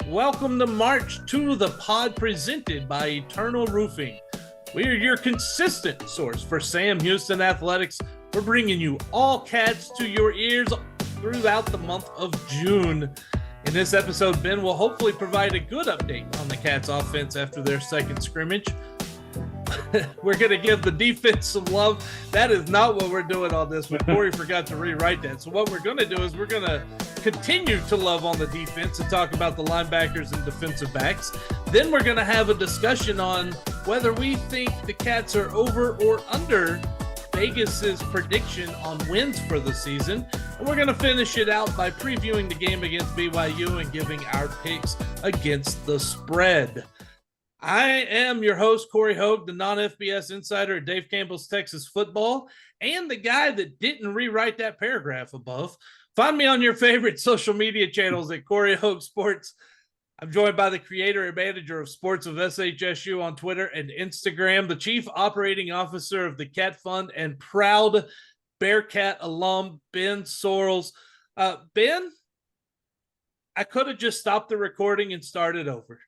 Welcome to March to the Pod presented by Eternal Roofing. We are your consistent source for Sam Houston athletics. We're bringing you all Cats to your ears throughout the month of June. In this episode, Ben will hopefully provide a good update on the Cats offense after their second scrimmage. We're going to give the defense some love. That is not what we're doing on this one. Cory forgot to rewrite that. So what we're going to do is we're going to continue to love on the defense and talk about the linebackers and defensive backs. Then we're going to have a discussion on whether we think the Cats are over or under Vegas's prediction on wins for the season. And we're going to finish it out by previewing the game against BYU and giving our picks against the spread. I am your host, Corey Hogue, the non-FBS insider at Dave Campbell's Texas Football, and the guy that didn't rewrite that paragraph above. Find me on your favorite social media channels at Cory Hogue Sports. I'm joined by the creator and manager of sports of SHSU on Twitter and Instagram, the chief operating officer of the Cat Fund and proud Bearcat alum, Ben Sorrells. Ben, I could have just stopped the recording and started over.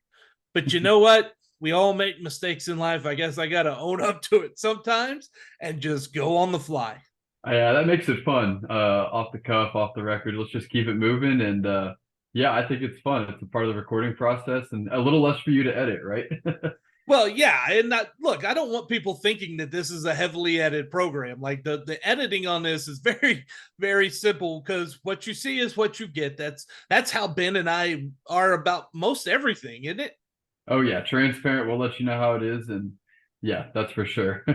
But you know what? We all make mistakes in life. I guess I got to own up to it sometimes and just go on the fly. Yeah, that makes it fun. Off the cuff, off the record. Let's just keep it moving. And yeah, I think it's fun. It's a part of the recording process and a little less for you to edit, right? Well, yeah. And look, I don't want people thinking that this is a heavily edited program. Like the editing on this is very, very simple because what you see is what you get. That's how Ben and I are about most everything, isn't it? Oh, yeah. Transparent. We'll let you know how it is. And yeah, that's for sure.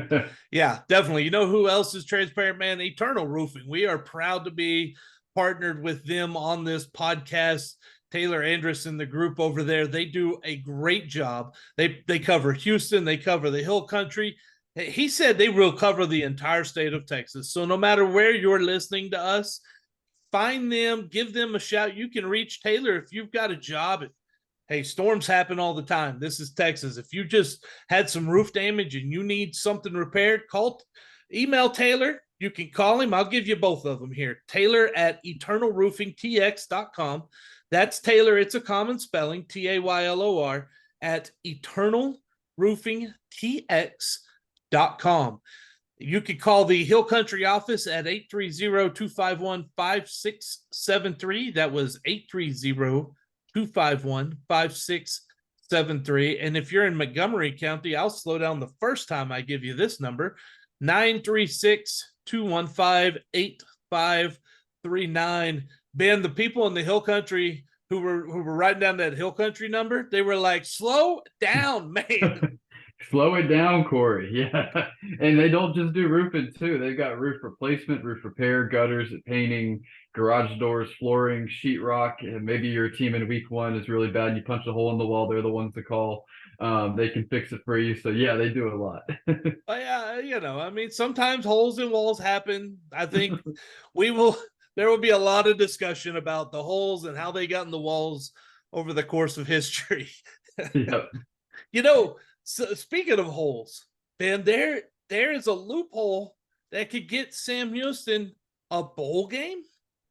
Yeah, definitely. You know who else is transparent, man? Eternal Roofing. We are proud to be partnered with them on this podcast. Taylor Anderson, the group over there, they do a great job. They cover Houston. They cover the Hill Country. He said they will cover the entire state of Texas. So no matter where you're listening to us, find them, give them a shout. You can reach Taylor if you've got a job. Hey, storms happen all the time. This is Texas. If you just had some roof damage and you need something repaired, email Taylor. You can call him. I'll give you both of them here. Taylor at eternalroofingtx.com. That's Taylor. It's a common spelling, Taylor at eternalroofingtx.com. You can call the Hill Country office at 830-251-5673. That was 830-251-5673. And if you're in Montgomery County, I'll slow down the first time I give you this number, 936-215-8539. Ben, the people in the Hill Country who were writing down that Hill Country number, they were like, slow down, man. Slow it down, Corey. Yeah. And they don't just do roofing too. They've got roof replacement, roof repair, gutters, painting, garage doors, flooring, sheetrock. And maybe your team in week one is really bad and you punch a hole in the wall. They're the ones to call. They can fix it for you. So yeah, they do a lot. Yeah, I mean, sometimes holes in walls happen. I think there will be a lot of discussion about the holes and how they got in the walls over the course of history. Yep. So speaking of holes, Ben, there is a loophole that could get Sam Houston a bowl game.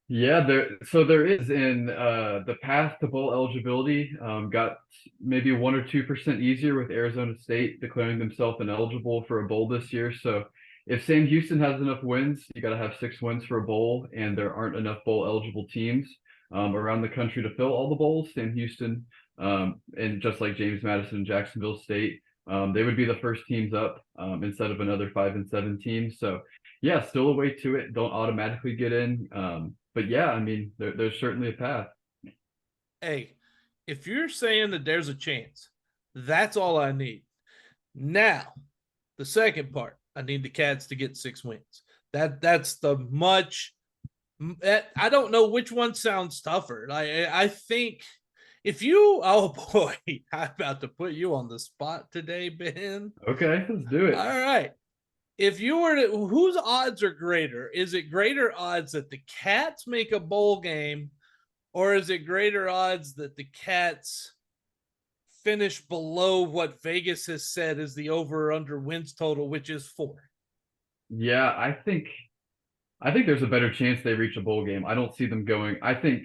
Yeah, there is in the path to bowl eligibility got maybe 1 or 2% easier with Arizona State declaring themselves ineligible for a bowl this year. So if Sam Houston has enough wins, you got to have 6 wins for a bowl, and there aren't enough bowl eligible teams around the country to fill all the bowls. Sam Houston and just like James Madison and Jacksonville State, they would be the first teams up instead of another 5 and 7 teams. So yeah, still a way to it. Don't automatically get in. But yeah, I mean, there's certainly a path. Hey, if you're saying that there's a chance, that's all I need. Now, the second part, I need the Cats to get 6 wins. That's the much. I don't know which one sounds tougher. I think if you, oh boy, I'm about to put you on the spot today, Ben. Okay, let's do it. All right. If you were to, whose odds are greater? Is it greater odds that the Cats make a bowl game, or is it greater odds that the Cats finish below what Vegas has said is the over or under wins total, which is 4? Yeah, I think there's a better chance they reach a bowl game. I don't see them going. I think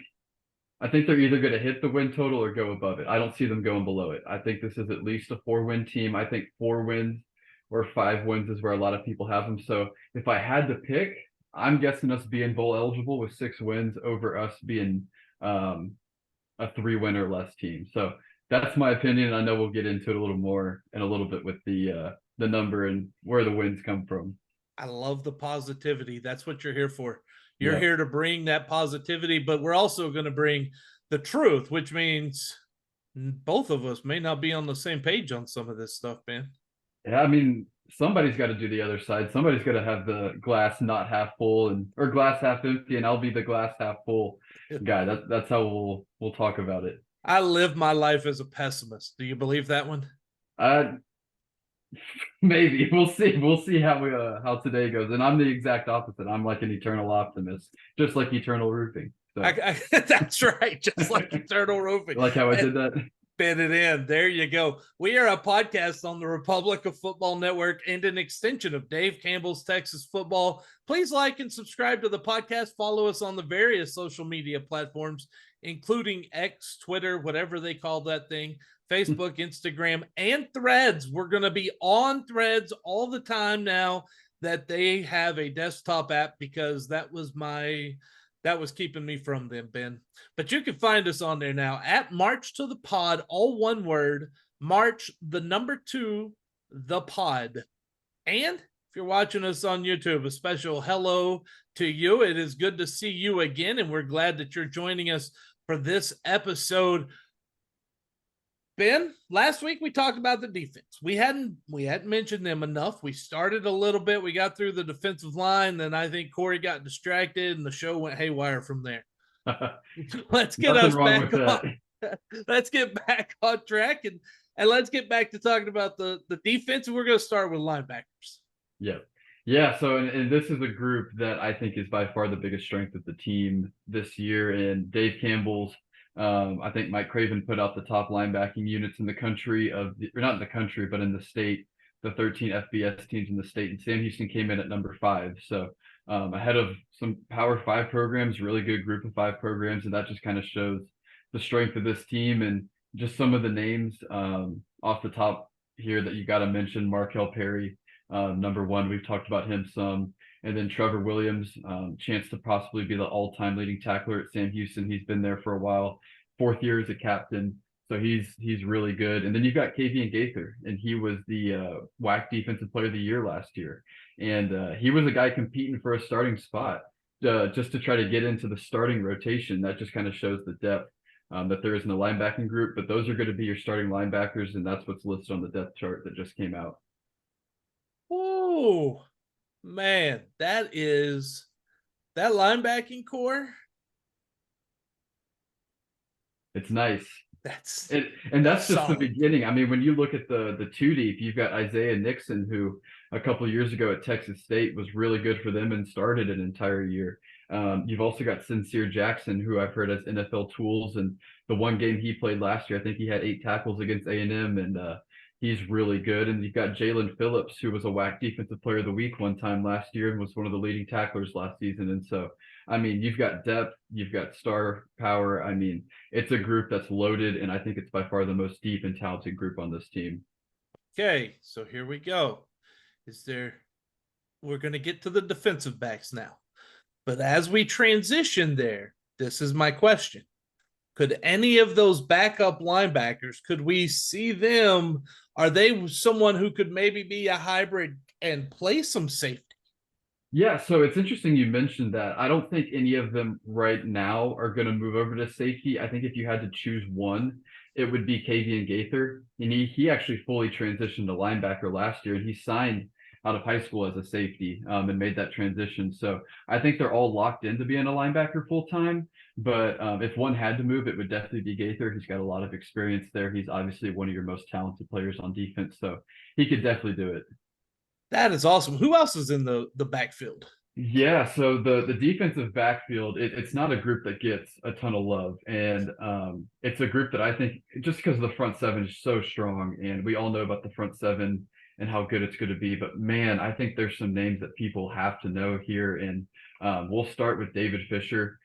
I think they're either going to hit the win total or go above it. I don't see them going below it. I think this is at least a 4-win team. I think 4 wins or 5 wins is where a lot of people have them. So if I had to pick, I'm guessing us being bowl eligible with 6 wins over us being a 3-win or less team. So that's my opinion. I know we'll get into it a little more in a little bit with the number and where the wins come from. I love the positivity. That's what you're here for. You're Yeah. here to bring that positivity, but we're also going to bring the truth, which means both of us may not be on the same page on some of this stuff, man. Yeah, I mean, somebody's got to do the other side. Somebody's got to have the glass not half full or glass half empty, and I'll be the glass half full guy. That's how we'll talk about it. I live my life as a pessimist. Do you believe that one? Uh, maybe we'll see. We'll see how today goes. And I'm the exact opposite. I'm like an eternal optimist, just like eternal roofing. So That's right. Just like eternal roofing. like how I did that. Fit it in. There you go. We are a podcast on the Republic of Football Network and an extension of Dave Campbell's Texas Football. Please like and subscribe to the podcast. Follow us on the various social media platforms, including X, Twitter, whatever they call that thing, Facebook, Instagram, and Threads. We're going to be on Threads all the time now that they have a desktop app, because that was keeping me from them, Ben. But you can find us on there now at March to the Pod, all one word, March, the number 2, the pod. And if you're watching us on YouTube, a special hello to you. It is good to see you again, and we're glad that you're joining us for this episode. Ben, last week we talked about the defense. We hadn't mentioned them enough. We started a little bit. We got through the defensive line. Then I think Cory got distracted and the show went haywire from there. Let's get us back on. Let's get back on track and let's get back to talking about the defense. And we're going to start with linebackers. Yeah. So, and this is a group that I think is by far the biggest strength of the team this year. And Dave Campbell's, I think Mike Craven put out the top linebacking units in the country or not in the country, but in the state, the 13 FBS teams in the state, and Sam Houston came in at number 5. So ahead of some Power 5 programs, really good group of 5 programs. And that just kind of shows the strength of this team. And just some of the names off the top here that you got to mention: Markel Perry, number 1. We've talked about him some. And then Trevor Williams, chance to possibly be the all-time leading tackler at Sam Houston. He's been there for a while, 4th year as a captain. So he's really good. And then you've got Kavian Gaither, and he was the WAC Defensive Player of the Year last year. And he was a guy competing for a starting spot just to try to get into the starting rotation. That just kind of shows the depth that there is in the linebacking group. But those are going to be your starting linebackers, and that's what's listed on the depth chart that just came out. Oh, man, that linebacking core. It's nice. That's just solid. the beginning. I mean, when you look at the 2 deep, you've got Isaiah Nixon, who a couple of years ago at Texas State was really good for them and started an entire year. You've also got Sincere Jackson, who I've heard has NFL tools, and the one game he played last year, I think he had 8 tackles against A&M, and he's really good. And you've got Jalen Phillips, who was a WAC Defensive Player of the Week one time last year and was one of the leading tacklers last season. And so, I mean, you've got depth, you've got star power. I mean, it's a group that's loaded, and I think it's by far the most deep and talented group on this team. Okay, so here we go. We're going to get to the defensive backs now. But as we transition there, this is my question. Could any of those backup linebackers, could we see them? Are they someone who could maybe be a hybrid and play some safety? Yeah, so it's interesting you mentioned that. I don't think any of them right now are going to move over to safety. I think if you had to choose one, it would be Kavian Gaither. And he actually fully transitioned to linebacker last year, and he signed out of high school as a safety and made that transition. So I think they're all locked into being a linebacker full time. But if one had to move, it would definitely be Gaither. He's got a lot of experience there. He's obviously one of your most talented players on defense, so he could definitely do it. That is awesome. Who else is in the backfield? Yeah, so the defensive backfield, it's not a group that gets a ton of love. And it's a group that I think, just because the front 7 is so strong, and we all know about the front 7 and how good it's going to be. But, man, I think there's some names that people have to know here. And we'll start with David Fisher.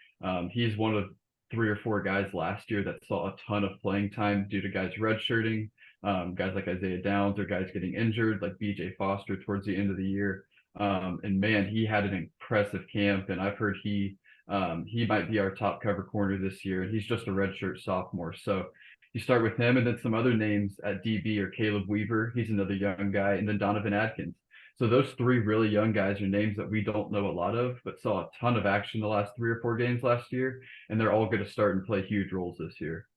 He's one of three or four guys last year that saw a ton of playing time due to guys redshirting, guys like Isaiah Downs or guys getting injured, like BJ Foster towards the end of the year. And man, he had an impressive camp, and I've heard he might be our top cover corner this year, and he's just a redshirt sophomore. So you start with him, and then some other names at DB are Caleb Weaver. He's another young guy, and then Donovan Adkins. So those three really young guys are names that we don't know a lot of, but saw a ton of action the last 3 or 4 games last year, and they're all going to start and play huge roles this year.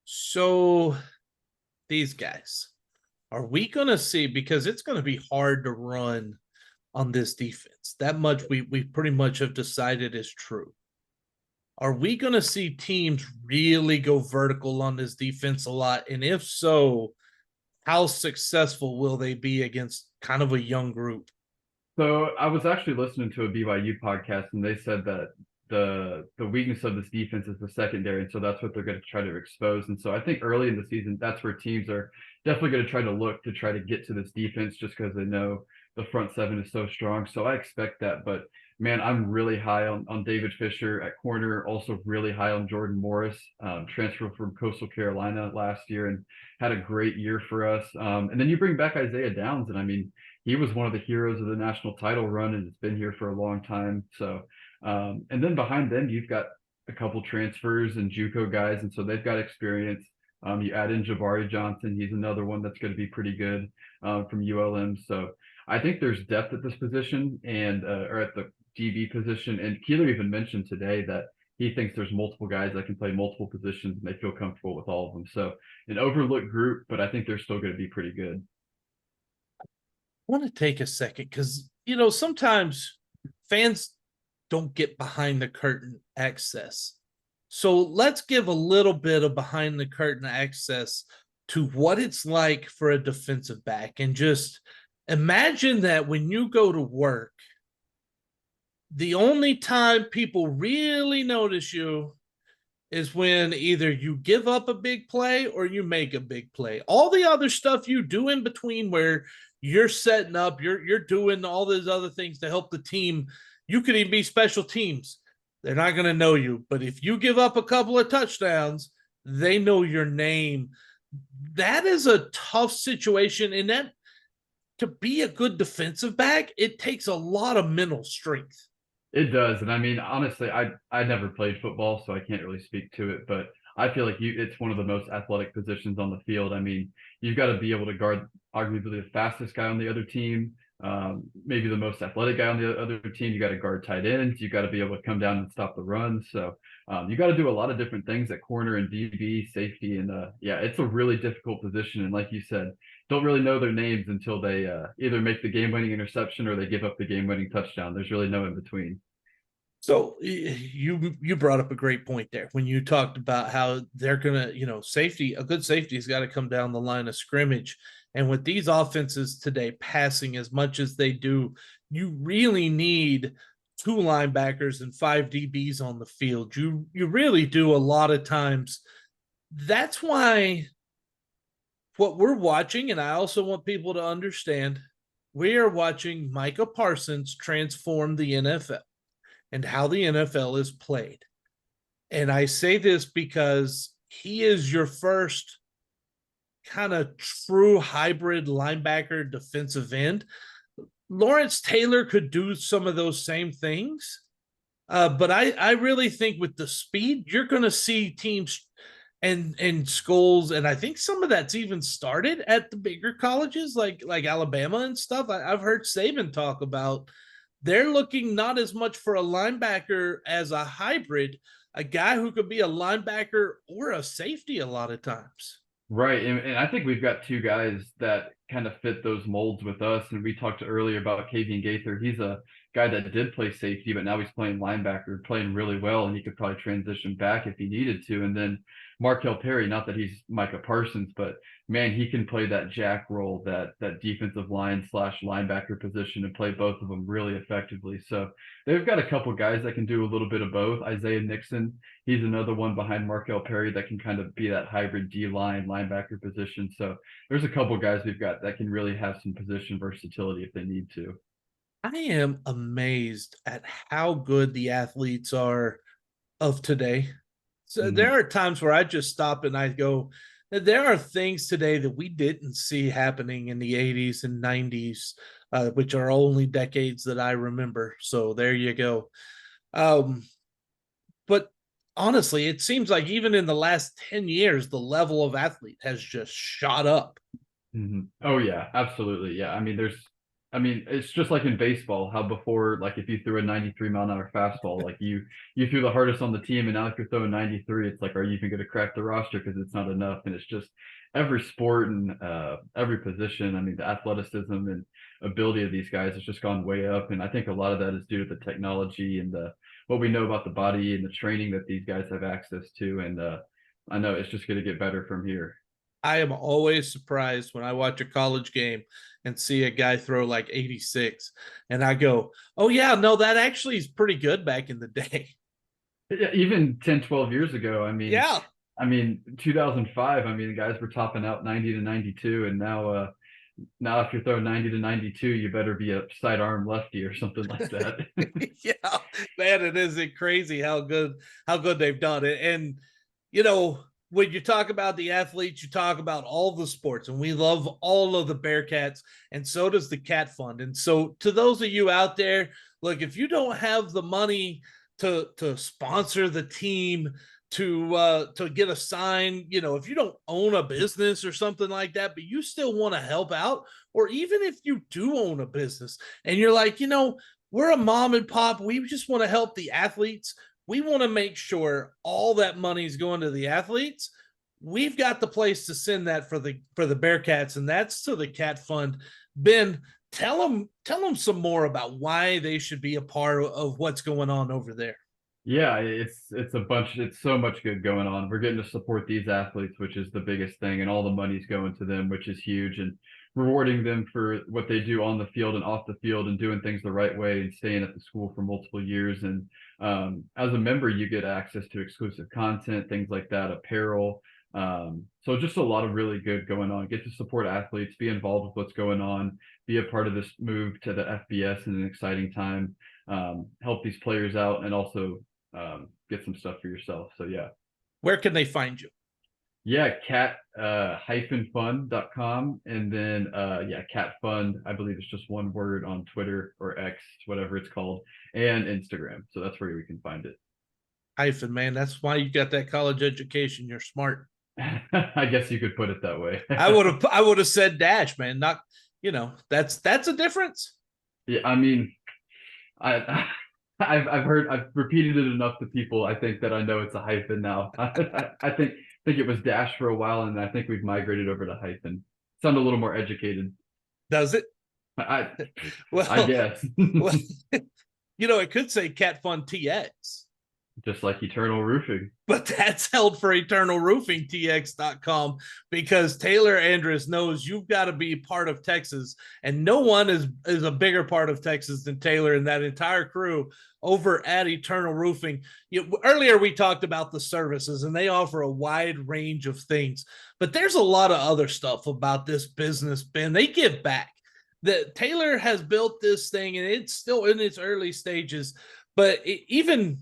So these guys, are we going to see, because it's going to be hard to run on this defense. That much we pretty much have decided is true. Are we going to see teams really go vertical on this defense a lot? And if so, how successful will they be against kind of a young group? So I was actually listening to a BYU podcast, and they said that the weakness of this defense is the secondary, and so that's what they're going to try to expose. And so I think early in the season, that's where teams are definitely going to try to look to try to get to this defense, just because they know the front seven is so strong. So I expect that. But man, I'm really high on David Fisher at corner, also really high on Jordan Morris, transferred from Coastal Carolina last year and had a great year for us. And then you bring back Isaiah Downs, and I mean, he was one of the heroes of the national title run and has been here for a long time. So, and then behind them, you've got a couple transfers and JUCO guys, and so they've got experience. You add in Jabari Johnson, he's another one that's going to be pretty good from ULM. So I think there's depth at this position and or at the DB position. And Keeler even mentioned today that he thinks there's multiple guys that can play multiple positions and they feel comfortable with all of them. So an overlooked group, but I think they're still going to be pretty good. I want to take a second because, sometimes fans don't get behind the curtain access. So let's give a little bit of behind the curtain access to what it's like for a defensive back. And just imagine that when you go to work, the only time people really notice you is when either you give up a big play or you make a big play. All the other stuff you do in between, where you're setting up, you're doing all those other things to help the team. You could even be special teams. They're not going to know you. But if you give up a couple of touchdowns, they know your name. That is a tough situation. And that, to be a good defensive back, it takes a lot of mental strength. It does. And I mean, honestly, I never played football, so I can't really speak to it, but I feel like it's one of the most athletic positions on the field. I mean, you've got to be able to guard arguably the fastest guy on the other team, maybe the most athletic guy on the other team. You got to guard tight ends. You got to be able to come down and stop the run. So you got to do a lot of different things at corner and DB, safety, and yeah, it's a really difficult position. And like you said, don't really know their names until they either make the game-winning interception or they give up the game-winning touchdown. There's really no in between. So you brought up a great point there when you talked about how they're gonna, a good safety has got to come down the line of scrimmage. And with these offenses today passing as much as they do, you really need 2 linebackers and 5 DBs on the field. You really do a lot of times. That's why what we're watching, and I also want people to understand, we are watching Micah Parsons transform the NFL and how the NFL is played. And I say this because he is your first kind of true hybrid linebacker defensive end. Lawrence Taylor could do some of those same things. But I really think with the speed, you're going to see teams and schools, and I think some of that's even started at the bigger colleges like Alabama and stuff. I've heard Saban talk about they're looking not as much for a linebacker as a hybrid, a guy who could be a linebacker or a safety a lot of times. Right. And I think we've got 2 guys that kind of fit those molds with us. And we talked earlier about Kavian Gaither. He's a guy that did play safety, but now he's playing linebacker, playing really well, and he could probably transition back if he needed to. And then Markel Perry, not that he's Micah Parsons, but man, he can play that jack role, that defensive line / linebacker position, and play both of them really effectively. So they've got a couple guys that can do a little bit of both. Isaiah Nixon, he's another one behind Markel Perry that can kind of be that hybrid D-line linebacker position. So there's a couple guys we've got that can really have some position versatility if they need to. I am amazed at how good the athletes are of today. So there are times where I just stop and I go, there are things today that we didn't see happening in the 80s and 90s, which are only decades that I remember. So there you go. Um, but honestly, it seems like even in the last 10 years, the level of athlete has just shot up. Oh yeah, absolutely. Yeah. I mean, it's just like in baseball, how before, like if you threw a 93-mile-an-hour fastball, like you threw the hardest on the team, and now if you're throwing 93, it's like, are you even going to crack the roster because it's not enough? And it's just every sport and every position. I mean, the athleticism and ability of these guys has just gone way up, and I think a lot of that is due to the technology and the what we know about the body and the training that these guys have access to. And I know it's just going to get better from here. I am always surprised when I watch a college game and see a guy throw like 86 and I go, oh yeah, no, that actually is pretty good back in the day. Yeah, even 10, 12 years ago, Yeah. I mean 2005, I mean the guys were topping out 90 to 92, and now if you're throwing 90 to 92, you better be a sidearm lefty or something like that. Yeah, man, it isn't crazy how good they've done it. And you know, when you talk about the athletes, you talk about all the sports, and we love all of the Bearcats, and so does the Cat Fund. And so, to those of you out there, look, if you don't have the money to sponsor the team, to get a sign, you know, if you don't own a business or something like that, but you still want to help out, or even if you do own a business and you're like, you know, we're a mom and pop, we just want to help the athletes, we want to make sure all that money is going to the athletes. We've got the place to send that for the Bearcats, and that's to the Cat Fund. Ben, tell them some more about why they should be a part of what's going on over there. Yeah, it's so much good going on. We're getting to support these athletes, which is the biggest thing, and all the money's going to them, which is huge, and rewarding them for what they do on the field and off the field and doing things the right way and staying at the school for multiple years. And as a member, you get access to exclusive content, things like that, apparel. So just a lot of really good going on. Get to support athletes, be involved with what's going on, be a part of this move to the FBS in an exciting time, help these players out, and also get some stuff for yourself. So yeah. Where can they find you? Yeah, cat fund.com, and then yeah, cat fund, I believe it's just one word on Twitter or X, whatever it's called, and Instagram. So that's where we can find it. Hyphen, man. That's why you got that college education. You're smart. I guess you could put it that way. I would have said dash, man. Not, you know, that's a difference. Yeah, I mean, I've repeated it enough to people. I think that I know it's a hyphen now. I think it was dash for a while, and I think we've migrated over to hyphen. Sound a little more educated. Does it? I Well, guess. well, you know, it could say Cat Fund TX. Just like Eternal Roofing. But that's held for eternalroofingtx.com, because Taylor Andrus knows you've got to be part of Texas, and no one is a bigger part of Texas than Taylor and that entire crew over at Eternal Roofing. Earlier we talked about the services, and they offer a wide range of things, but there's a lot of other stuff about this business, Ben. They give back. That Taylor has built this thing, and it's still in its early stages, but even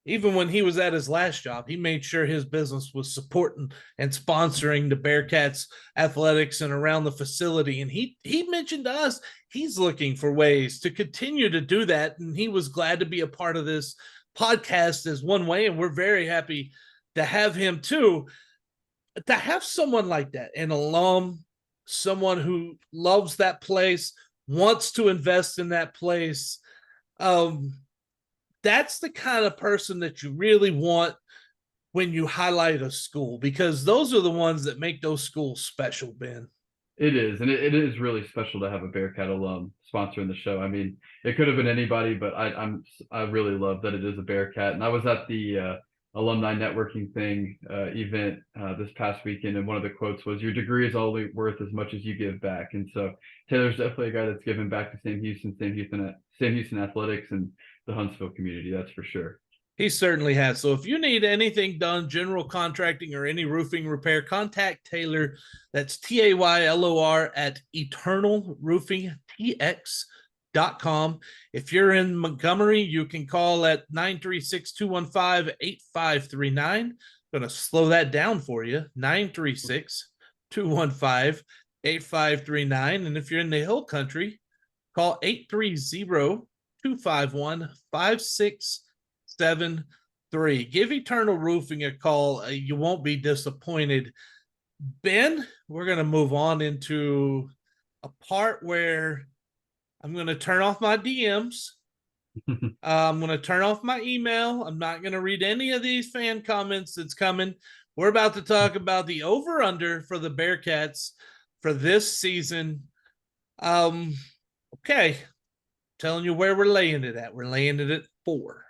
when he was at his last job, he made sure his business was supporting and sponsoring the Bearcats athletics and around the facility. And he mentioned to us, he's looking for ways to continue to do that. And he was glad to be a part of this podcast as one way. And we're very happy to have him too. To have someone like that, an alum, someone who loves that place, wants to invest in that place, that's the kind of person that you really want when you highlight a school, because those are the ones that make those schools special, Ben. It is, and it is really special to have a Bearcat alum sponsoring the show. I mean, it could have been anybody, but I really love that it is a Bearcat. And I was at the alumni networking thing event this past weekend, and one of the quotes was, "Your degree is only worth as much as you give back." And so Taylor's definitely a guy that's given back to Sam Houston athletics and the Huntsville community. That's for sure. He certainly has. So if you need anything done, general contracting or any roofing repair, contact Taylor. That's Taylor at eternalroofingtx.com. If you're in Montgomery, you can call at 936-215-8539. I'm going to slow that down for you. 936-215-8539. And if you're in the Hill Country, call 830-251-5673. Give Eternal Roofing a call. You won't be disappointed. Ben, we're going to move on into a part where I'm going to turn off my DMs. I'm going to turn off my email. I'm not going to read any of these fan comments that's coming. We're about to talk about the over-under for the Bearcats for this season. Okay. Telling you where we're laying it at. We're laying it at 4.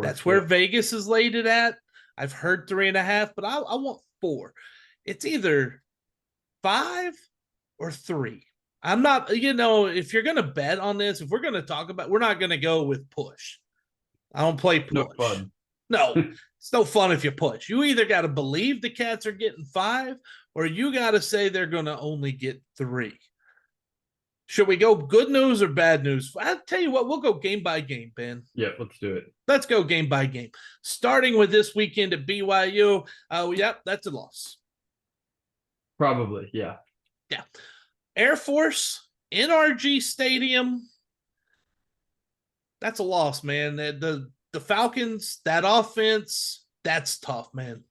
That's where Vegas has laid it at. I've heard 3.5, but I want 4. It's either 5 or 3. I'm not, if you're going to bet on this, if we're going to talk about, we're not going to go with push. I don't play push. No fun. No, it's no fun if you push. You either got to believe the Cats are getting 5 or you got to say they're going to only get 3. Should we go good news or bad news? I'll tell you what, we'll go game by game, Ben. Yeah, let's do it. Let's go game by game. Starting with this weekend at BYU. Yep, that's a loss. Probably, yeah. Yeah. Air Force, NRG Stadium. That's a loss, man. The Falcons, that offense, that's tough, man.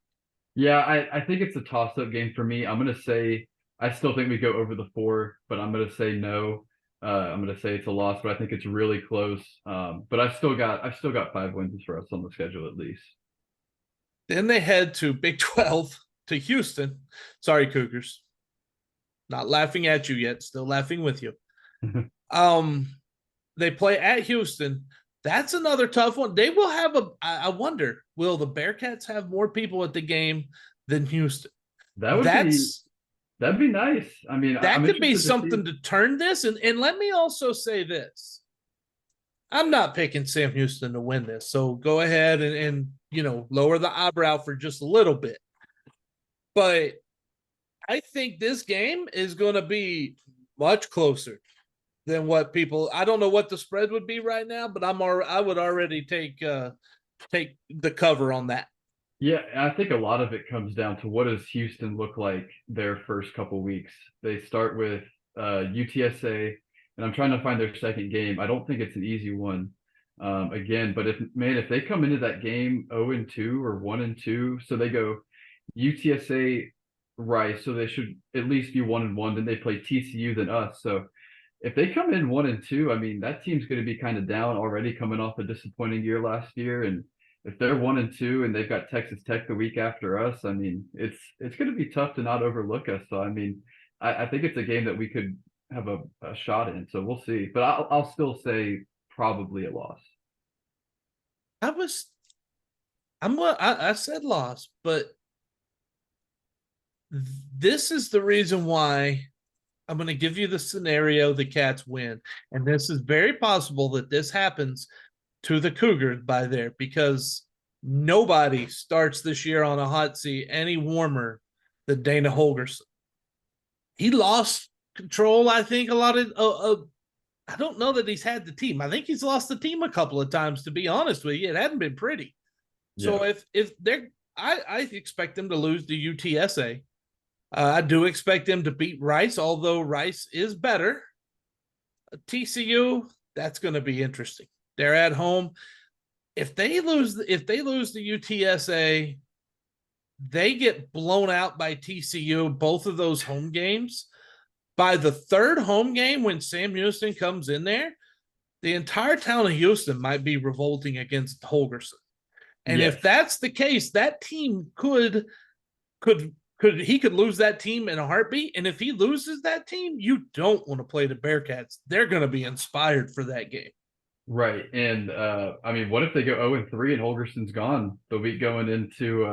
Yeah, I think it's a toss-up game for me. I'm going to say I still think we go over the 4, but I'm going to say no. I'm going to say it's a loss, but I think it's really close. But I've still got 5 wins for us on the schedule at least. Then they head to Big 12 to Houston. Sorry, Cougars. Not laughing at you yet, still laughing with you. They play at Houston. That's another tough one. They will have I wonder, will the Bearcats have more people at the game than Houston? That'd be nice. I mean, that could be something to turn this. And let me also say this. I'm not picking Sam Houston to win this. So go ahead and lower the eyebrow for just a little bit. But I think this game is going to be much closer than what people. I don't know what the spread would be right now, but I would already take the cover on that. Yeah, I think a lot of it comes down to what does Houston look like their first couple weeks. They start with UTSA, and I'm trying to find their second game. I don't think it's an easy one again, but if they come into that game 0-2 or 1-2, so they go UTSA. Right, so they should at least be 1-1. Then they play TCU, then us. So if they come in 1-2, I mean that team's going to be kind of down already, coming off a disappointing year last year. And if they're 1-2 and they've got Texas Tech the week after us, I mean it's going to be tough to not overlook us. So I mean, I think it's a game that we could have a shot in. So we'll see. But I'll still say probably a loss. I said loss, but this is the reason why I'm going to give you the scenario the Cats win. And this is very possible that this happens to the Cougars by there, because nobody starts this year on a hot seat any warmer than Dana Holgorsen. He lost control, I think, a lot of I don't know that he's had the team. I think he's lost the team a couple of times, to be honest with you. It hadn't been pretty. Yeah. So if they're I expect them to lose to UTSA. I do expect them to beat Rice, although Rice is better. TCU, that's going to be interesting. They're at home. If they lose to UTSA, they get blown out by TCU, both of those home games. By the third home game, when Sam Houston comes in there, the entire town of Houston might be revolting against Holgorsen. And if that's the case, that team could lose that team in a heartbeat. And if he loses that team, you don't want to play the Bearcats. They're going to be inspired for that game. Right. And I mean, what if they go 0-3 and Holgorsen's gone the week going into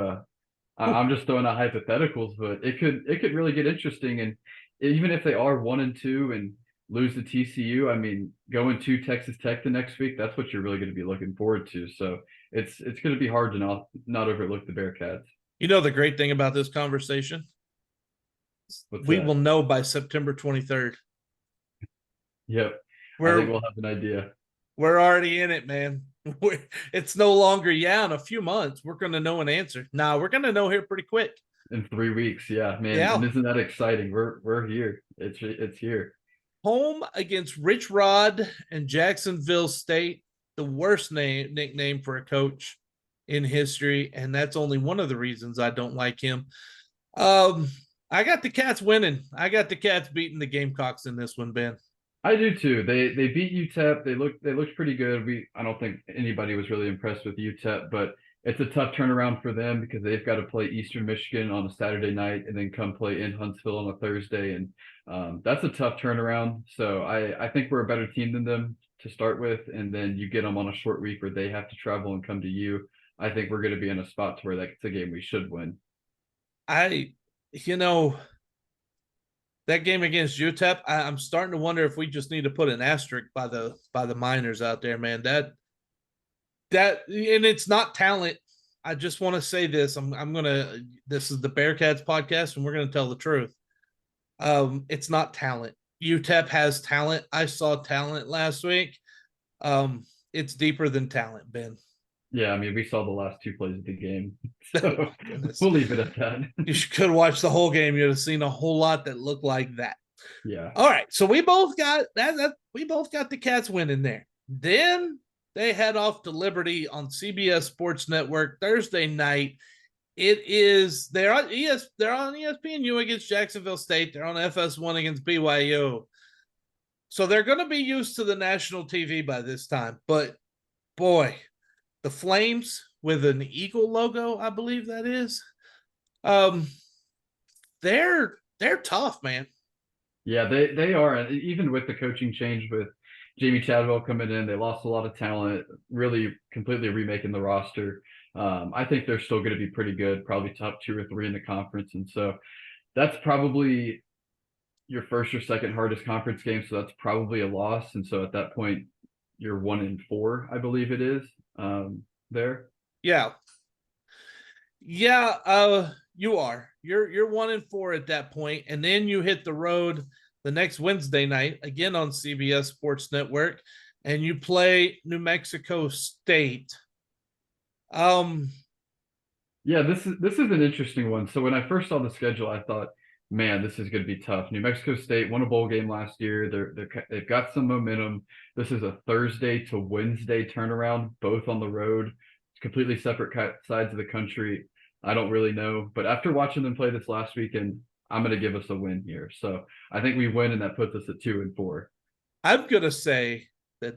I'm just throwing out hypotheticals, but it could really get interesting. And even if they are 1-2 and lose to TCU, I mean, going to Texas Tech the next week, that's what you're really going to be looking forward to. So it's going to be hard to not overlook the Bearcats. You know the great thing about this conversation? We will know by September 23rd. Yep. I think We're we'll have an idea we're already in it, man. It's no longer in a few months we're going to know an answer. Now we're going to know here pretty quick. in 3 weeks. Yeah, man, Yeah, and isn't that exciting? We're here. It's here. home against Rich Rod and Jacksonville State, the worst nickname for a coach in history, and that's only one of the reasons I don't like him. Um, I got the Cats winning. I got the Cats beating the Gamecocks in this one, Ben. I do too. They beat UTEP. They looked pretty good. I don't think anybody was really impressed with UTEP, but it's a tough turnaround for them because they've got to play Eastern Michigan on a Saturday night and then come play in Huntsville on a Thursday, and that's a tough turnaround. So I think we're a better team than them to start with, and then you get them on a short week where they have to travel and come to you. I think we're going to be in a spot to where that's a game we should win. I, you know, that game against UTEP, I'm starting to wonder if we just need to put an asterisk by the Miners out there, man. And it's not talent. I just want to say this. I'm gonna. This is the Bearcats podcast, and we're gonna tell the truth. It's not talent. UTEP has talent. I saw talent last week. It's deeper than talent, Ben. Yeah, I mean, we saw the last two plays of the game, Oh, so we'll leave it at that. You could have watched the whole game. You'd have seen a whole lot that looked like that. Yeah. All right, so we both got that. We both got the Cats winning there. Then they head off to Liberty on CBS Sports Network Thursday night. They're on ESPNU against Jacksonville State. They're on FS1 against BYU. So they're going to be used to the national TV by this time. But boy, the Flames with an eagle logo, I believe that is. They're tough, man. Yeah, they are, and even with the coaching change with Jamie Chadwell coming in, they lost a lot of talent, really completely remaking the roster. I think they're still going to be pretty good, probably top 2 or 3 in the conference, and so that's probably your first or second hardest conference game, so that's probably a loss. And so at that point, you're 1-4, I believe it is. There. Yeah. You are. You're 1-4 at that point, and then you hit the road the next Wednesday night again on CBS Sports Network, and you play New Mexico State. Yeah, this is an interesting one. So when I first saw the schedule, I thought, man, this is going to be tough. New Mexico State won a bowl game last year. They've got some momentum. This is a Thursday to Wednesday turnaround, both on the road. It's completely separate sides of the country. I don't really know, but after watching them play this last weekend, I'm going to give us a win here. So I think we win, and that puts us at 2-4. I'm gonna say that,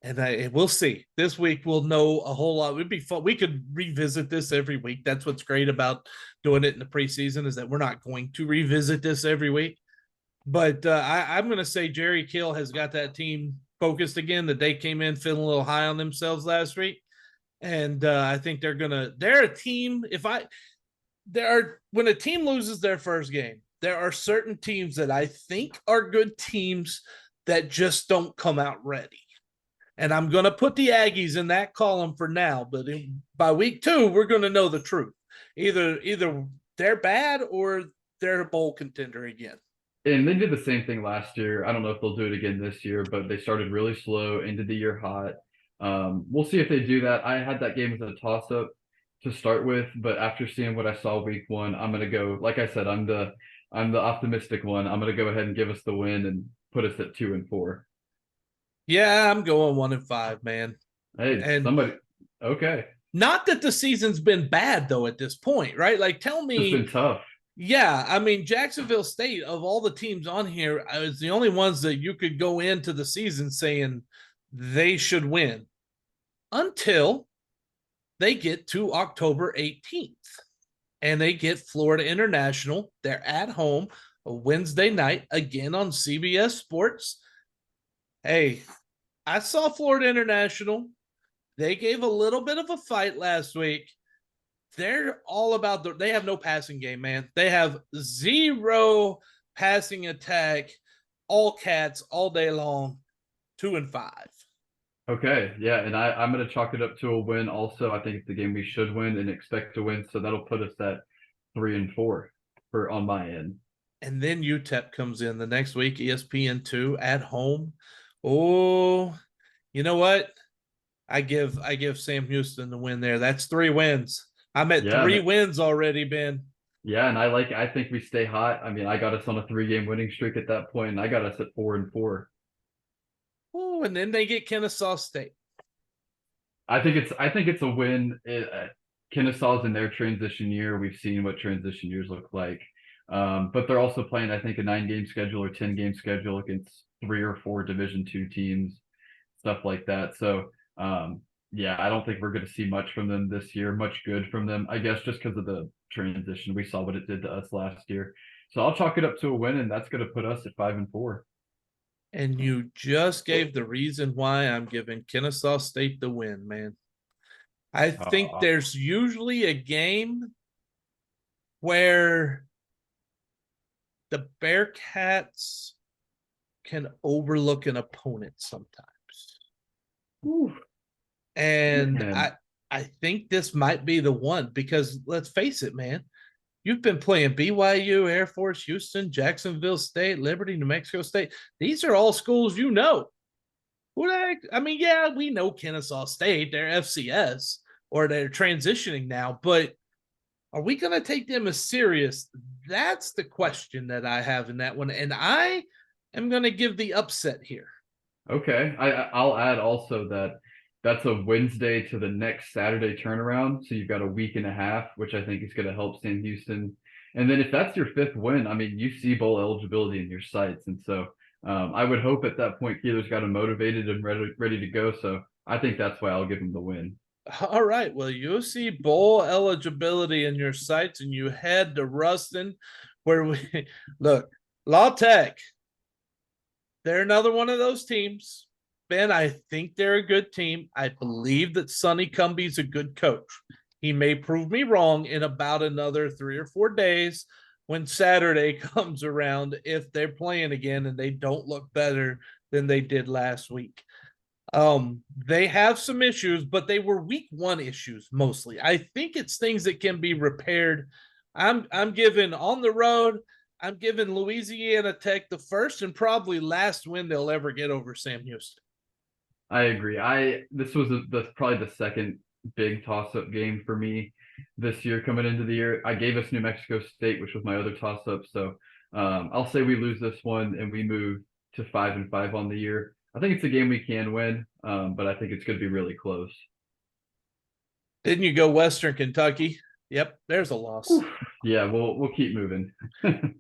and we'll see. This week we'll know a whole lot. It'd be fun. We could revisit this every week. That's what's great about doing it in the preseason, is that we're not going to revisit this every week. But I'm going to say Jerry Kill has got that team focused again. That they came in feeling a little high on themselves last week, and I think they're a team. When a team loses their first game, there are certain teams that I think are good teams that just don't come out ready. And I'm going to put the Aggies in that column for now, but by week 2, we're going to know the truth. Either they're bad or they're a bowl contender again. And they did the same thing last year. I don't know if they'll do it again this year, but they started really slow, ended the year hot. We'll see if they do that. I had that game as a toss-up to start with, but after seeing what I saw week 1, I'm going to go, like I said, I'm the optimistic one. I'm going to go ahead and give us the win and put us at 2-4. Yeah, I'm going 1-5, man. Hey, okay. Not that the season's been bad though at this point, right? Like, tell me, it's been tough. Yeah, I mean, Jacksonville State, of all the teams on here, is the only ones that you could go into the season saying they should win until they get to October 18th and they get Florida International. They're at home a Wednesday night, again on CBS Sports. Hey, I saw Florida International. They gave a little bit of a fight last week. They're all about they have no passing game, man. They have 0 passing attack, all Cats all day long, 2-5. Okay, yeah, and I'm going to chalk it up to a win also. I think it's the game we should win and expect to win, so that'll put us at 3-4 for on my end. And then UTEP comes in the next week, ESPN2 at home. Oh, you know what? I give Sam Houston the win there. That's 3 wins. I'm at Yeah, 3 wins already, Ben. yeah, and I think we stay hot. I mean, I got us on a 3-game winning streak at that point, and I got us at 4-4. Oh, and then they get Kennesaw State. I think it's a win. Kennesaw's in their transition year. We've seen what transition years look like. But they're also playing, I think, a 9-game schedule or 10-game schedule against 3 or 4 Division II teams, stuff like that. So, yeah, I don't think we're going to see much from them this year, much good from them, I guess, just because of the transition. We saw what it did to us last year. So I'll chalk it up to a win, and that's going to put us at 5-4. And you just gave the reason why I'm giving Kennesaw State the win, man. I think Uh, there's usually a game where the Bearcats can overlook an opponent sometimes. whew, And man. I think this might be the one because let's face it, man. You've been playing BYU, Air Force, Houston, Jacksonville State, Liberty, New Mexico State. These are all schools you know. Who the heck? I mean, yeah, we know Kennesaw State. They're FCS or they're transitioning now, but are we going to take them as serious? That's the question that I have in that one. And I am going to give the upset here. Okay. I'll add also that that's a Wednesday to the next Saturday turnaround. So you've got a week and a half, which I think is going to help Sam Houston. And then if that's your 5th win, I mean, you see bowl eligibility in your sights. And so I would hope at that point Keeler's got him motivated and ready to go. So I think that's why I'll give him the win. All right. Well, you see bowl eligibility in your sights, and you head to Ruston, where we look, La Tech. They're another one of those teams. Ben, I think they're a good team. I believe that Sonny Cumbie's a good coach. He may prove me wrong in about another 3 or 4 days when Saturday comes around if they're playing again and they don't look better than they did last week. They have some issues, but they were week 1 issues mostly. I think it's things that can be repaired. I'm giving on the road. I'm giving Louisiana Tech the first and probably last win they'll ever get over Sam Houston. I agree. This was probably the second big toss-up game for me this year coming into the year. I gave us New Mexico State, which was my other toss-up. So I'll say we lose this one and we move to 5-5 on the year. I think it's a game we can win, but I think it's going to be really close. Didn't you go Western Kentucky? Yep, there's a loss. Yeah, we'll keep moving.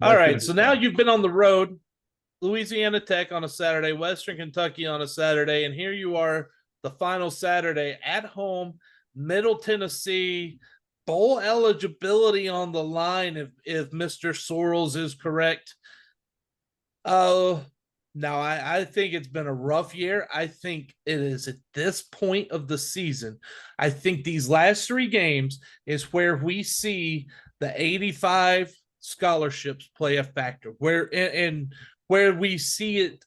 All right, so now you've been on the road. Louisiana Tech on a Saturday, Western Kentucky on a Saturday, and here you are the final Saturday at home, Middle Tennessee, bowl eligibility on the line if Mr. Sorrells is correct. Now I think it's been a rough year. I think it is at this point of the season. I think these last 3 games is where we see the 85 scholarships play a factor. Where we see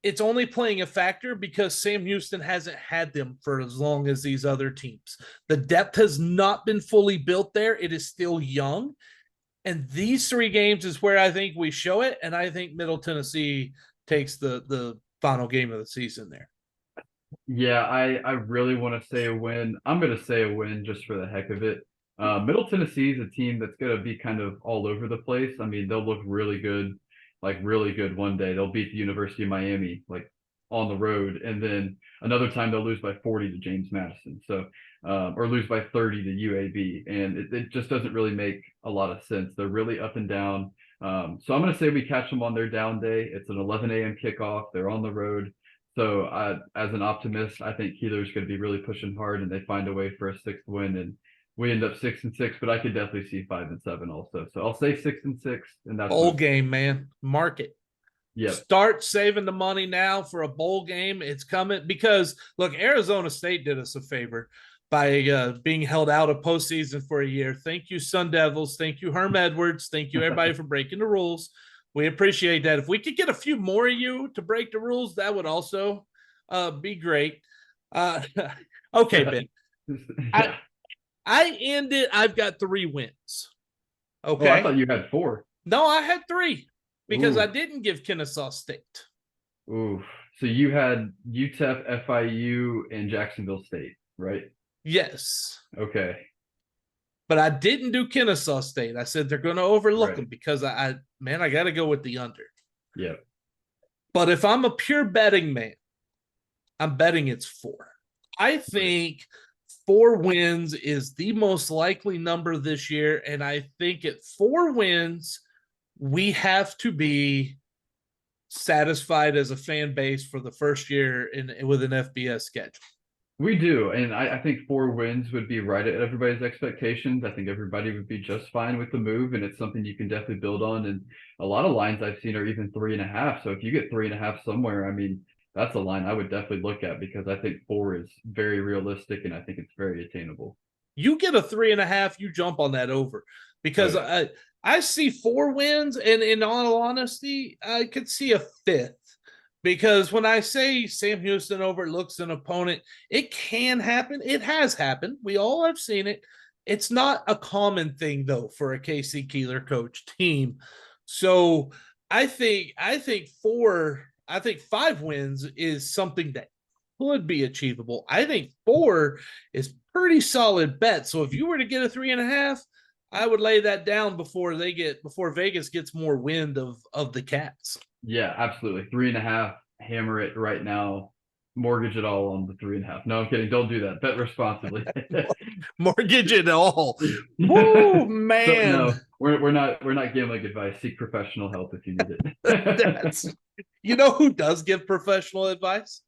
it's only playing a factor because Sam Houston hasn't had them for as long as these other teams. The depth has not been fully built there. It is still young. And these 3 games is where I think we show it. And I think Middle Tennessee takes the final game of the season there. Yeah, I really want to say a win. I'm going to say a win just for the heck of it. Middle Tennessee is a team that's going to be kind of all over the place. I mean, they'll look really good, like really good one day. They'll beat the University of Miami, like on the road. And then another time they'll lose by 40 to James Madison. So, or lose by 30 to UAB. And it just doesn't really make a lot of sense. They're really up and down. So I'm going to say we catch them on their down day. It's an 11 a.m. kickoff. They're on the road. So as an optimist, I think Keeler's going to be really pushing hard and they find a way for a 6th win. And we end up 6-6, but I could definitely see 5-7 also. So I'll say 6-6, and that's bowl game, man. Mark it. Yeah. Start saving the money now for a bowl game. It's coming because look, Arizona State did us a favor by being held out of postseason for a year. Thank you, Sun Devils. Thank you, Herm Edwards. Thank you, everybody, for breaking the rules. We appreciate that. If we could get a few more of you to break the rules, that would also be great. Okay, Ben. Yeah. I've got 3 wins. Okay. Oh, I thought you had 4. No, I had 3 because Ooh. I didn't give Kennesaw State. Ooh. So you had UTEP, FIU, and Jacksonville State, right? Yes. Okay. But I didn't do Kennesaw State. I said they're going to overlook Right. them because I got to go with the under. Yeah. But if I'm a pure betting man, I'm betting it's 4. I think 4 wins is the most likely number this year. And I think at 4 wins, we have to be satisfied as a fan base for the first year with an FBS schedule. We do. And I think 4 wins would be right at everybody's expectations. I think everybody would be just fine with the move. And it's something you can definitely build on. And a lot of lines I've seen are even 3.5. So if you get 3.5 somewhere, I mean, that's a line I would definitely look at because I think 4 is very realistic and I think it's very attainable. You get a 3.5, you jump on that over because I see 4 wins, and in all honesty, I could see a 5th because when I say Sam Houston overlooks an opponent, it can happen. It has happened. We all have seen it. It's not a common thing though for a KC Keeler coach team. So I think 5 wins is something that could be achievable. I think 4 is pretty solid bet. So if you were to get a 3.5, I would lay that down before Vegas gets more wind of the Cats. Yeah, absolutely. 3.5, hammer it right now. Mortgage it all on the 3.5. No, I'm kidding. Don't do that. Bet responsibly. Mortgage it all. Woo, man. So, no, we're not gambling advice. Seek professional help if you need it. You know who does give professional advice?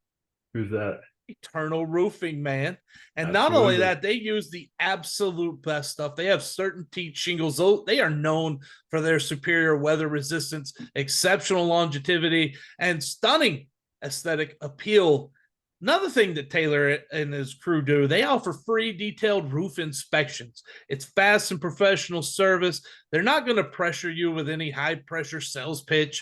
Who's that? Eternal Roofing, man. And Absolutely. not only that, they use the absolute best stuff. They have CertainTeed shingles. They are known for their superior weather resistance, exceptional longevity, and stunning aesthetic appeal. Another thing that Taylor and his crew do, they offer free detailed roof inspections. It's fast and professional service. They're not going to pressure you with any high pressure sales pitch,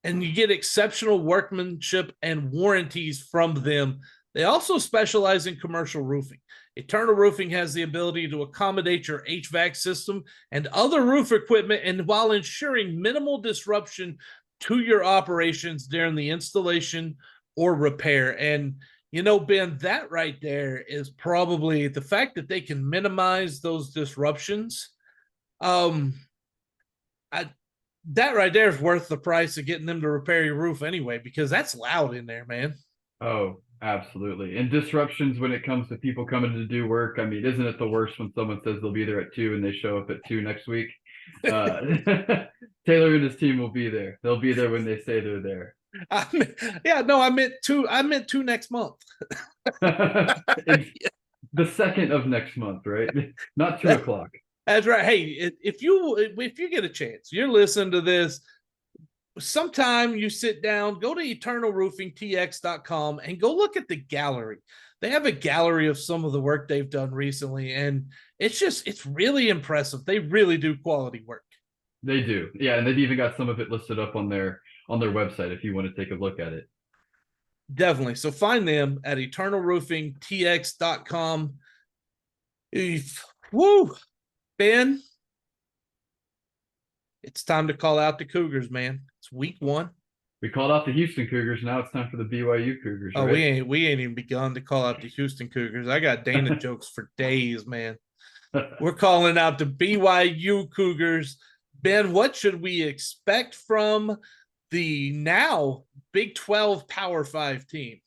and you get exceptional workmanship and warranties from them. They also specialize in commercial roofing. Eternal Roofing has the ability to accommodate your HVAC system and other roof equipment, and while ensuring minimal disruption to your operations during the installation or repair. And, you know, Ben, that right there is probably the fact that they can minimize those disruptions. That right there is worth the price of getting them to repair your roof anyway, because that's loud in there, man. Oh, absolutely. And disruptions when it comes to people coming to do work. I mean, isn't it the worst when someone says they'll be there at 2 and they show up at 2 next week? Taylor and his team will be there. They'll be there when they say they're there. I meant 2. I meant 2 next month. The 2nd of next month, right? Not 2 o'clock. That's right. Hey, if you get a chance, you're listening to this, sometime you sit down, go to eternalroofingtx.com and go look at the gallery. They have a gallery of some of the work they've done recently, and it's really impressive. They really do quality work. They do. Yeah, and they've even got some of it listed up on their website if you want to take a look at it. Definitely. So find them at eternalroofingtx.com. Woo, Ben, it's time to call out the Cougars, man. It's week 1. We called out the Houston Cougars. Now it's time for the BYU Cougars. Oh, right? we ain't even begun to call out the Houston Cougars. I got Dana jokes for days, man. We're calling out the BYU Cougars. Ben, what should we expect from the now Big 12 Power 5 team?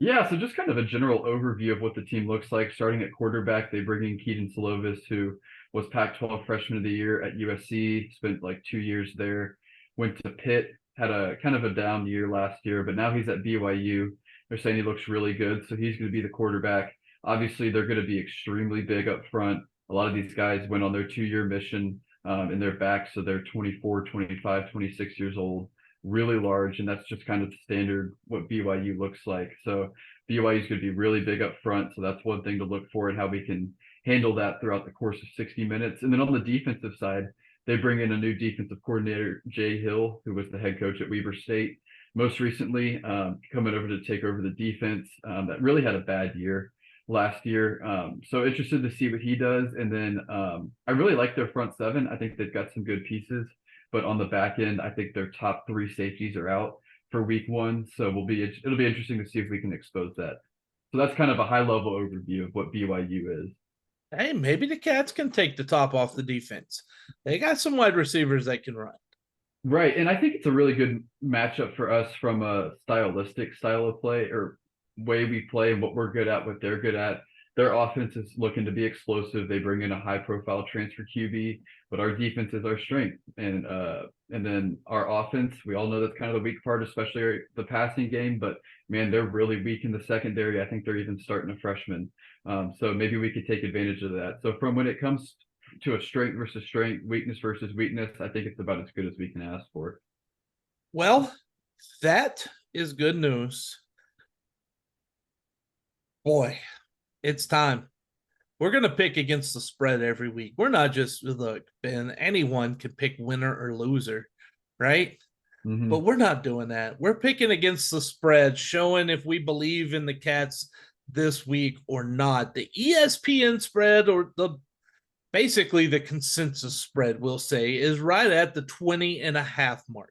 Yeah, so just kind of a general overview of what the team looks like. Starting at quarterback, they bring in Keaton Slovis, who was Pac-12 Freshman of the Year at USC, spent like 2 years there, went to Pitt, had a kind of a down year last year, but now he's at BYU. They're saying he looks really good, so he's going to be the quarterback. Obviously, they're going to be extremely big up front. A lot of these guys went on their 2-year mission and they're back, so they're 24, 25, 26 years old, really large, and that's just kind of the standard what BYU looks like. So BYU is going to be really big up front, so that's one thing to look for and how we can handle that throughout the course of 60 minutes. And then on the defensive side, they bring in a new defensive coordinator, Jay Hill, who was the head coach at Weber State. Most recently, coming over to take over the defense that really had a bad year last year. So interested to see what he does. And then I really like their front 7. I think they've got some good pieces. But on the back end, I think their top 3 safeties are out for week one. So it'll be interesting to see if we can expose that. So that's kind of a high level overview of what BYU is. Hey, maybe the Cats can take the top off the defense. They got some wide receivers that can run. Right. And I think it's a really good matchup for us from a stylistic style of play or way we play and what we're good at, what they're good at. Their offense is looking to be explosive. They bring in a high profile transfer QB, but our defense is our strength. And then our offense, we all know that's kind of the weak part, especially the passing game, but man, they're really weak in the secondary. I think they're even starting a freshman. So maybe we could take advantage of that. So from when it comes to a strength versus strength, weakness versus weakness, I think it's about as good as we can ask for. Well, that is good news. Boy, it's time. We're going to pick against the spread every week. We're not just, look, Ben, anyone can pick winner or loser, right? Mm-hmm. But we're not doing that. We're picking against the spread, showing if we believe in the Cats this week or not. The ESPN spread, or basically the consensus spread, we'll say, is right at the 20.5 mark.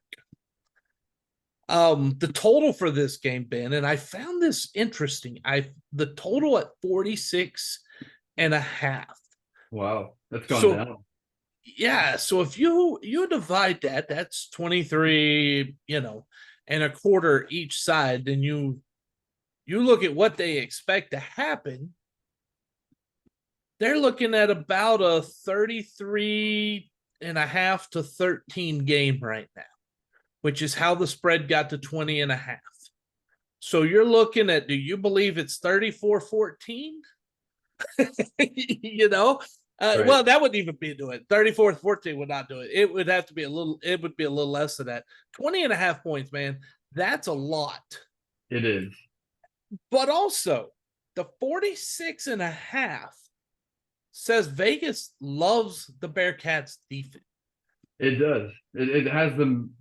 The total for this game, Ben, and I found this interesting. The total at 46.5. Wow, that's gone down. Yeah, so if you divide that, that's 23, and a quarter each side, then you look at what they expect to happen. They're looking at about a 33.5 to 13 game right now, which is how the spread got to 20.5. So you're looking at, do you believe it's 34-14? Right. Well, that wouldn't even be doing it. 34-14 would not do it. It would have to be a little less than that. 20.5 points, man. That's a lot. It is. But also, the 46.5 says Vegas loves the Bearcats defense. It does. It has them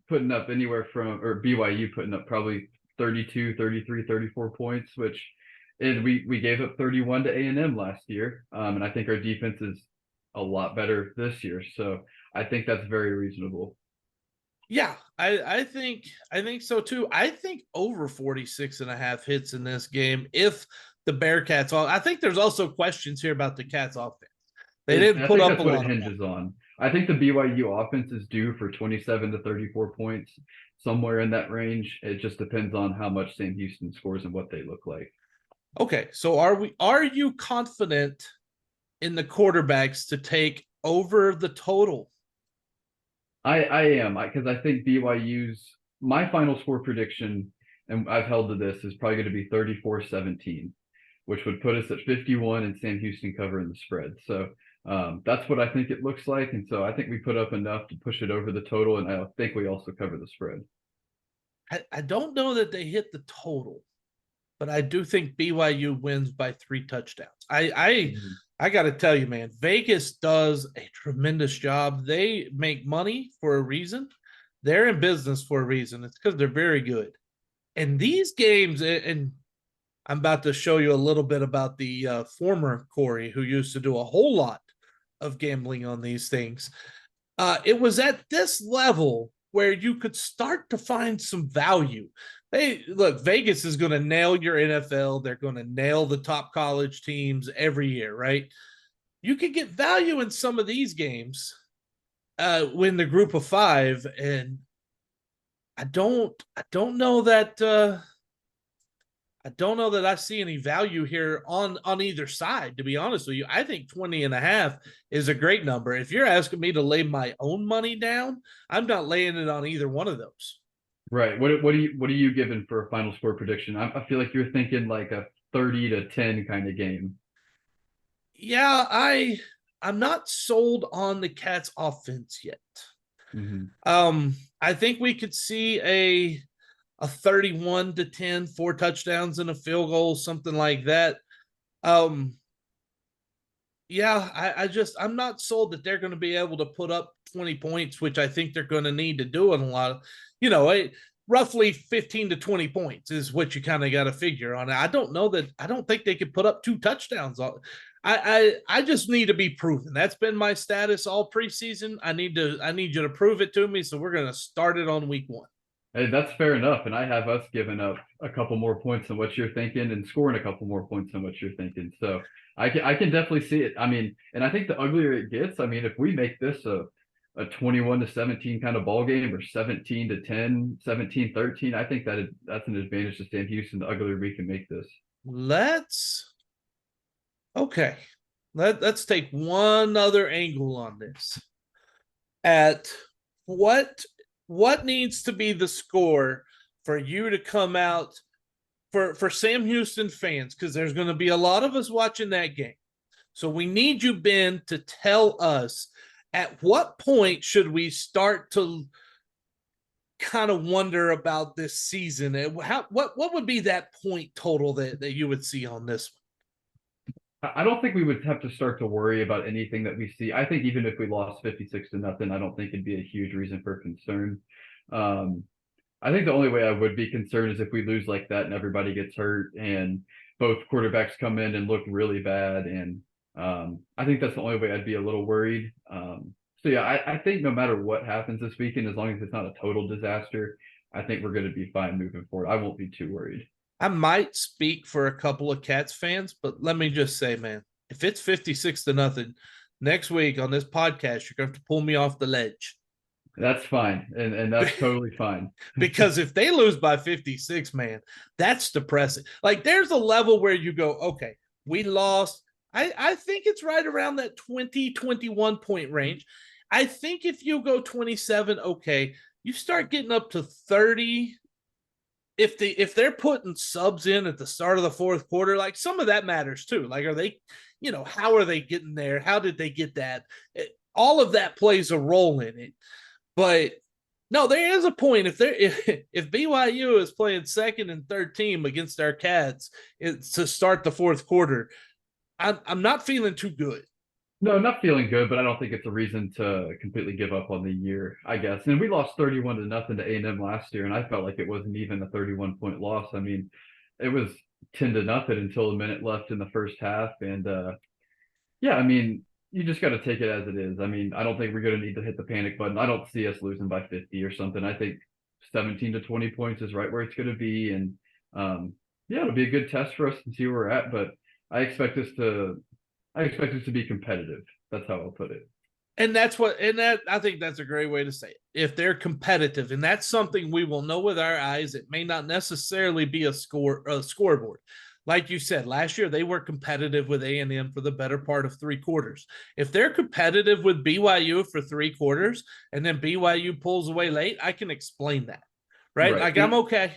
putting up anywhere from, or BYU putting up probably 32, 33, 34 points, which and we gave up 31 to A&M last year. And I think our defense is a lot better this year. So I think that's very reasonable. Yeah, I think so too. I think over 46.5 hits in this game if the Bearcats. I think there's also questions here about the Cats offense. They didn't put up a lot. That's what it hinges on. I think the BYU offense is due for 27 to 34 points, somewhere in that range. It just depends on how much Sam Houston scores and what they look like. Okay, so are you confident in the quarterbacks to take over the total? I am, because I think my final score prediction, and I've held to this, is probably going to be 34-17, which would put us at 51 and Sam Houston covering the spread. So that's what I think it looks like. And so I think we put up enough to push it over the total, and I think we also cover the spread. I don't know that they hit the total, but I do think BYU wins by 3 touchdowns. I got to tell you, man, Vegas does a tremendous job. They make money for a reason. They're in business for a reason. It's because they're very good. And these games, and I'm about to show you a little bit about the former Cory, who used to do a whole lot of gambling on these things. It was at this level where you could start to find some value. Vegas is going to nail your NFL. They're going to nail the top college teams every year, right? You can get value in some of these games when the group of 5, and I don't know that I see any value here on either side, to be honest with you. I think 20.5 is a great number. If you're asking me to lay my own money down, I'm not laying it on either one of those. Right. What are you giving for a final score prediction? I feel like you're thinking like a 30-10 kind of game. Yeah, I'm not sold on the Cats offense yet. Mm-hmm. I think we could see a 31-10, 4 touchdowns and a field goal, something like that. Yeah, I'm not sold that they're going to be able to put up 20 points, which I think they're going to need to do in a lot of, roughly 15 to 20 points is what you kind of got to figure on. I don't think they could put up 2 touchdowns. I just need to be proven. That's been my status all preseason. I need you to prove it to me. So we're going to start it on week 1. Hey, that's fair enough. And I have us giving up a couple more points than what you're thinking and scoring a couple more points than what you're thinking. So I can definitely see it. I mean, and I think the uglier it gets, I mean, if we make this a 21-17 kind of ball game or 17-10, 17-13, I think that's an advantage to Sam Houston. The uglier we can make this. Okay. Let's take one other angle on this. At what needs to be the score for you to come out for Sam Houston fans, because there's going to be a lot of us watching that game. So we need you, Ben, to tell us at what point should we start to kind of wonder about this season? What would be that point total that you would see on this one? I don't think we would have to start to worry about anything that we see. I think even if we lost 56-0, I don't think it'd be a huge reason for concern. I think the only way I would be concerned is if we lose like that and everybody gets hurt and both quarterbacks come in and look really bad. And I think that's the only way I'd be a little worried. So yeah, I think no matter what happens this weekend, as long as it's not a total disaster, I think we're going to be fine moving forward. I won't be too worried. I might speak for a couple of Cats fans, but let me just say, man, if it's 56-0 next week on this podcast, you're going to have to pull me off the ledge. That's fine. And that's totally fine. Because if they lose by 56, man, that's depressing. Like there's a level where you go, okay, we lost. I think it's right around that 20, 21 point range. I think if you go 27, okay, you start getting up to 30. If they're putting subs in at the start of the fourth quarter, like some of that matters too. Like, are they, how are they getting there? How did they get that? All of that plays a role in it. But no, there is a point. If BYU is playing second and third team against our Cats to start the fourth quarter, I'm not feeling too good. No, not feeling good, but I don't think it's a reason to completely give up on the year, I guess. And we lost 31-0 to A&M last year, and I felt like it wasn't even a 31-point loss. I mean, it was 10-0 until a minute left in the first half. And yeah, I mean, you just got to take it as it is. I mean, I don't think we're going to need to hit the panic button. I don't see us losing by 50 or something. I think 17 to 20 points is right where it's going to be. And yeah, it'll be a good test for us to see where we're at. But I expect us to be competitive. That's how I'll put it. And I think that's a great way to say it. If they're competitive, and that's something we will know with our eyes, it may not necessarily be a scoreboard. Like you said, last year they were competitive with A&M for the better part of 3 quarters. If they're competitive with BYU for 3 quarters and then BYU pulls away late, I can explain that, right? Like I'm okay.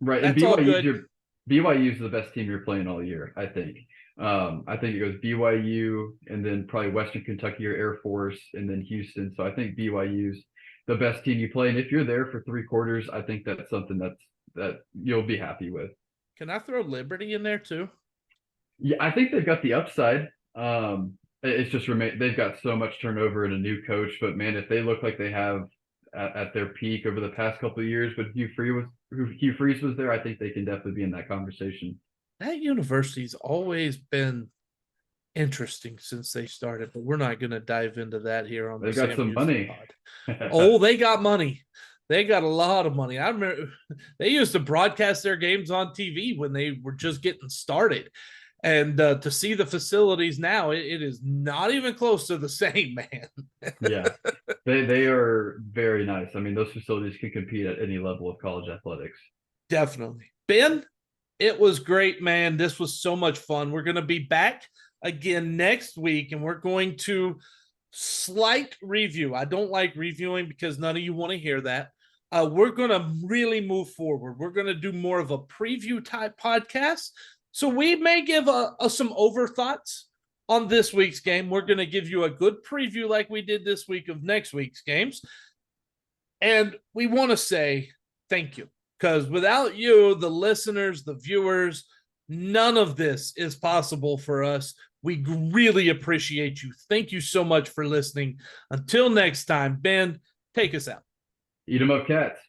Right. That's all good. BYU is the best team you're playing all year, I think. I think it goes BYU and then probably Western Kentucky or Air Force and then Houston. So I think BYU's the best team you play. And if you're there for 3 quarters, I think that's something that you'll be happy with. Can I throw Liberty in there too? Yeah, I think they've got the upside. It's just they've got so much turnover and a new coach. But man, if they look like they have at their peak over the past couple of years, but Hugh Freeze was there, I think they can definitely be in that conversation. That university's always been interesting since they started, but we're not going to dive into that here on the They got some money. Oh, they got money. They got a lot of money. I remember they used to broadcast their games on TV when they were just getting started. And to see the facilities now, it is not even close to the same, man. Yeah, they are very nice. I mean, those facilities can compete at any level of college athletics. Definitely. Ben, it was great, man. This was so much fun. We're going to be back again next week, and we're going to slight review. I don't like reviewing because none of you want to hear that. We're going to really move forward. We're going to do more of a preview type podcast. So we may give some overthoughts on this week's game. We're going to give you a good preview like we did this week of next week's games. And we want to say thank you, because without you, the listeners, the viewers, none of this is possible for us. We really appreciate you. Thank you so much for listening. Until next time, Ben, take us out. Eat 'em up, Cats.